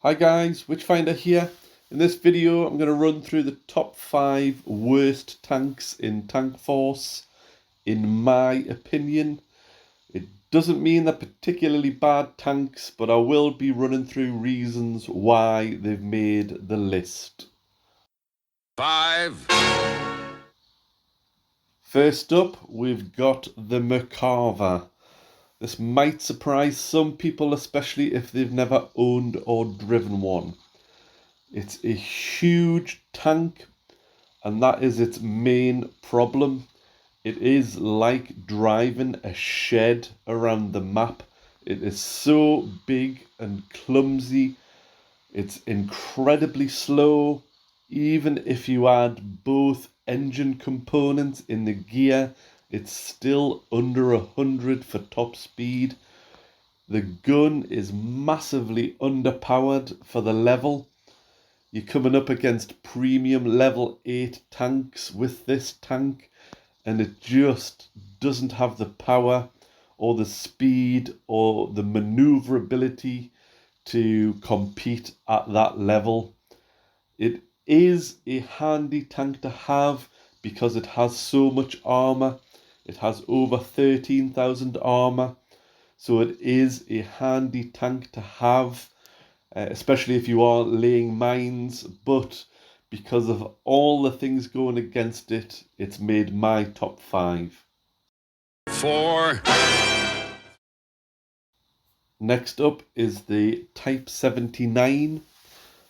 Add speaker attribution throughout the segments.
Speaker 1: Hi guys, Witchfinder here. In this video I'm going to run through the top 5 worst tanks in Tank Force, in my opinion. It doesn't mean they're particularly bad tanks, but I will be running through reasons why they've made the list.
Speaker 2: 5.
Speaker 1: First up, we've got the Macava. This might surprise some people, especially if they've never owned or driven one. It's a huge tank, and that is its main problem. It is like driving a shed around the map. It is so big and clumsy. It's incredibly slow. Even if you add both engine components in the gear, it's still under 100 for top speed. The gun is massively underpowered for the level. You're coming up against premium level 8 tanks with this tank, and it just doesn't have the power or the speed or the maneuverability to compete at that level. It is a handy tank to have because it has so much armor. It has over 13,000 armor, so it is a handy tank to have, especially if you are laying mines, but because of all the things going against it, it's made my top 5.
Speaker 2: 4.
Speaker 1: Next up is the Type 79.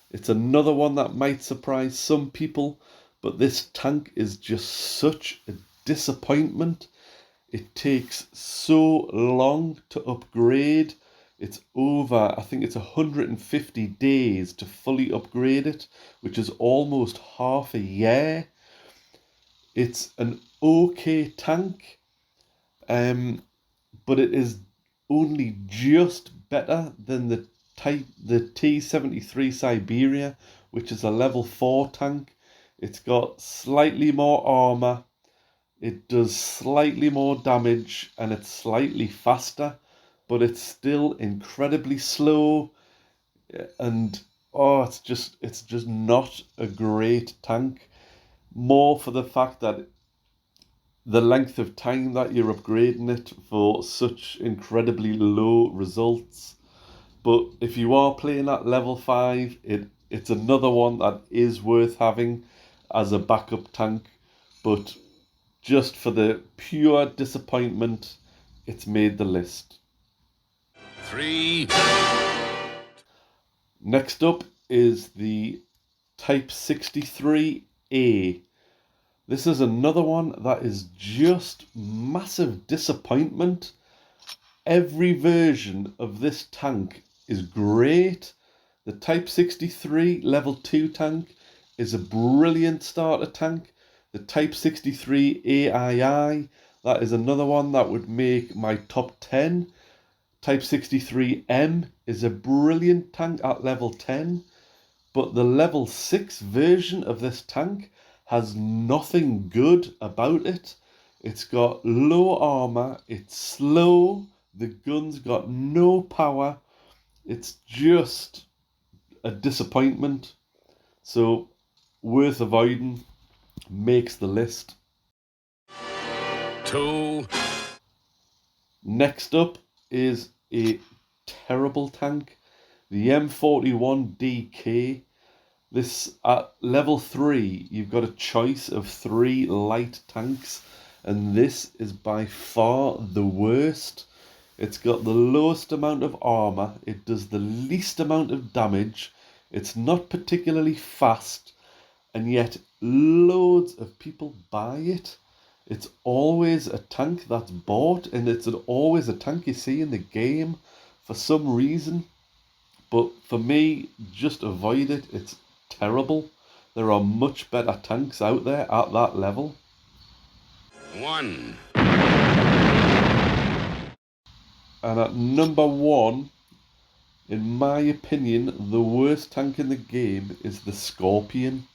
Speaker 1: It's another one that might surprise some people, but this tank is just such a disappointment. It takes so long to upgrade. It's over, I think it's 150 days to fully upgrade it, which is almost half a year. It's an okay tank, but it is only just better than the T-73 Siberia, which is a level 4 tank. It's got slightly more armor, it does slightly more damage, and it's slightly faster, but it's still incredibly slow, and it's just not a great tank. More for the fact that the length of time that you're upgrading it for such incredibly low results. But if you are playing at level 5, it's another one that is worth having as a backup tank. But just for the pure disappointment, it's made the list.
Speaker 2: 3.
Speaker 1: Next up is the Type 63A. This is another one that is just massive disappointment. Every version of this tank is great. The Type 63 level 2 tank is a brilliant starter tank. The Type 63 AII, that is another one that would make my top 10. Type 63M is a brilliant tank at level 10. But the level 6 version of this tank has nothing good about it. It's got low armor, it's slow, the gun's got no power. It's just a disappointment. So, worth avoiding, makes the list.
Speaker 2: 2.
Speaker 1: Next up is a terrible tank, the M41DK. This at level 3, you've got a choice of 3 light tanks, and this is by far the worst. It's got the lowest amount of armor, it does the least amount of damage, it's not particularly fast, and yet loads of people buy it. It's always a tank that's bought, and it's always a tank you see in the game for some reason. But for me, just avoid it. It's terrible. There are much better tanks out there at that level.
Speaker 2: 1.
Speaker 1: And at number 1, in my opinion, the worst tank in the game is the Scorpion.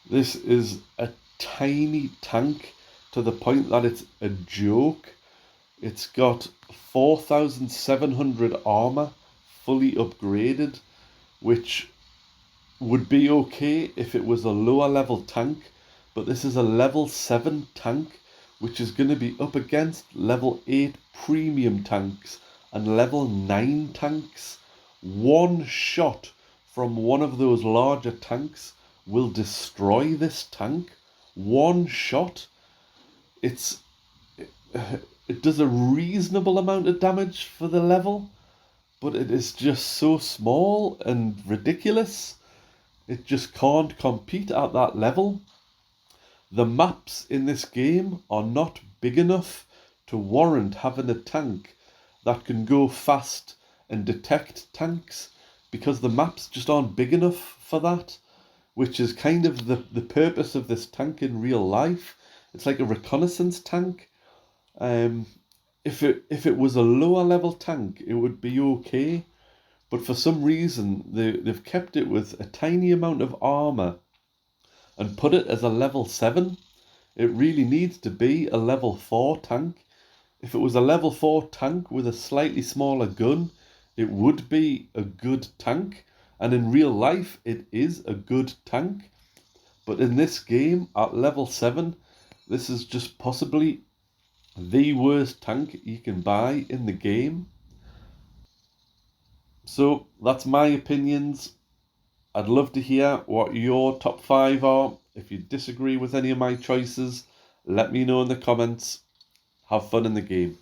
Speaker 1: This is a tiny tank to the point that it's a joke. It's got 4,700 armor, fully upgraded, which would be okay if it was a lower level tank, but this is a level 7 tank, which is going to be up against level 8 premium tanks and level 9 tanks. One shot from one of those larger tanks will destroy this tank. One shot. It does a reasonable amount of damage for the level, but it is just so small and ridiculous. It just can't compete at that level. The maps in this game are not big enough to warrant having a tank that can go fast and detect tanks, because the maps just aren't big enough for that, which is kind of the purpose of this tank in real life. It's like a reconnaissance tank. If it was a lower level tank, it would be okay. But for some reason, they've kept it with a tiny amount of armor and put it as a level 7. It really needs to be a level 4 tank. If it was a level 4 tank with a slightly smaller gun, it would be a good tank. And in real life, it is a good tank. But in this game, at level 7, this is just possibly the worst tank you can buy in the game. So that's my opinions. I'd love to hear what your top 5 are. If you disagree with any of my choices, let me know in the comments. Have fun in the game.